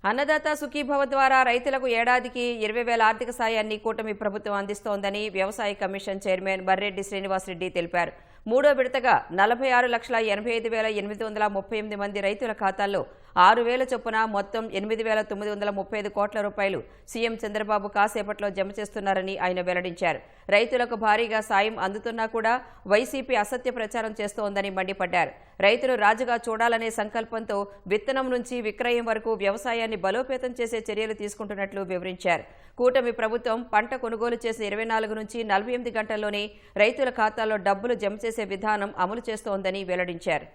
అన్నదాత సుఖీభవ ద్వారా రైతులకు ఏడాదికి 20,000 ఆర్థిక సాయాన్ని కూటమి ప్రభుత్వం అందిస్తోందని వ్యవసాయ కమిషన్ చైర్మన్ బర్రెడ్డి శ్రీనివాసరెడ్డి తెలిపారు. మూడో విడతగా 46,85,838 మంది రైతుల ఖాతాల్లో 6,000 చొప్పున మొత్తం 8,935 కోట్ల రూపాయలు సీఎం చంద్రబాబు కాసేపట్లో జమ చేస్తున్నారని ఆయన వెల్లడించారు. రైతులకు భారీగా సాయం అందుతున్నా కూడా వైసీపీ అసత్య ప్రచారం చేస్తోందని మండిపడ్డారు. రైతులు రాజుగా చూడాలనే సంకల్పంతో విత్తనం నుంచి విక్రయం వరకు వ్యవసాయాన్ని బలోపేతం చేసే చర్యలు తీసుకుంటున్నట్లు వివరించారు. కూటమి ప్రభుత్వం పంట కొనుగోలు చేసిన 24 నుంచి 48 గంటల్లోనే రైతుల ఖాతాల్లో డబ్బులు జమ చేసే విధానం అమలు చేస్తోందని వెల్లడించారు.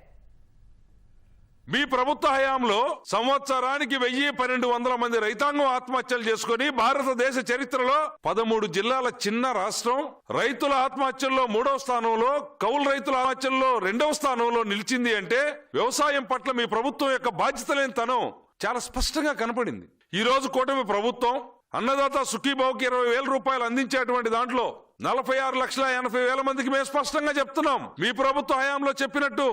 మీ ప్రభుత్వ హయాంలో సంవత్సరానికి 1,000-1,200 మంది రైతాంగం ఆత్మహత్యలు చేసుకుని భారతదేశ చరిత్రలో 13 జిల్లాల చిన్న రాష్ట్రం రైతుల ఆత్మహత్యల్లో 3వ స్థానంలో, కౌలు రైతుల ఆత్మహత్యల్లో 2వ స్థానంలో నిలిచింది అంటే వ్యవసాయం పట్ల మీ ప్రభుత్వం యొక్క బాధ్యత లేనితనం చాలా స్పష్టంగా కనపడింది. ఈ రోజు కూటమి ప్రభుత్వం అన్నదాత సుఖీభావుకి 20,000 రూపాయలు అందించేటువంటి దాంట్లో 46,80,000 మందికి మేము స్పష్టంగా చెప్తున్నాం. మీ ప్రభుత్వ హయాంలో చెప్పినట్టు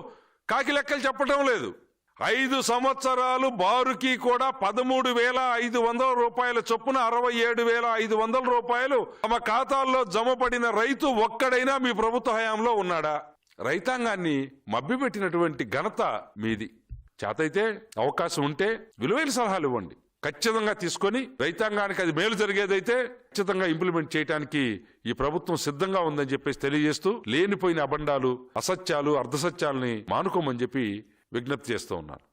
కాకి లెక్కలు చెప్పటం లేదు. 5 సంవత్సరాలు బారుకి కూడా 13,500 రూపాయల చొప్పున 67,500 రూపాయలు తమ ఖాతాల్లో జమ పడిన రైతు ఒక్కడైనా మీ ప్రభుత్వ హయాంలో ఉన్నాడా? రైతాంగాన్ని మభ్యపెట్టినటువంటి ఘనత మీది. చేతైతే అవకాశం ఉంటే విలువైన సలహాలు ఇవ్వండి. ఖచ్చితంగా తీసుకొని రైతాంగానికి అది మేలు జరిగేదైతే ఖచ్చితంగా ఇంప్లిమెంట్ చేయడానికి ఈ ప్రభుత్వం సిద్ధంగా ఉందని చెప్పేసి తెలియజేస్తూ లేనిపోయిన అబండాలు, అసత్యాలు, అర్ధసత్యాలని మానుకోమని చెప్పి విజ్ఞప్తి చేస్తూ ఉన్నారు.